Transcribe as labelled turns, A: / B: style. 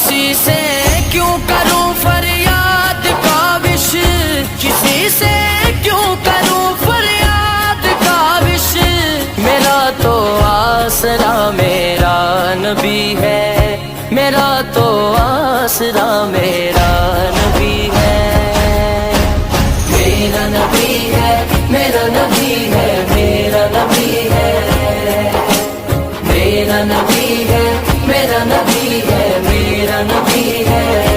A: किसी से क्यों करूं फरियाद काविश, किसी से क्यों करूं फरियाद काविश। मेरा तो आसरा मेरा नबी है, मेरा तो आसरा मेरा नबी है। मेरा नबी है, मेरा नबी है, मेरा नबी है, मेरा नबी है, मेरा नबी है, मेरा नबी है।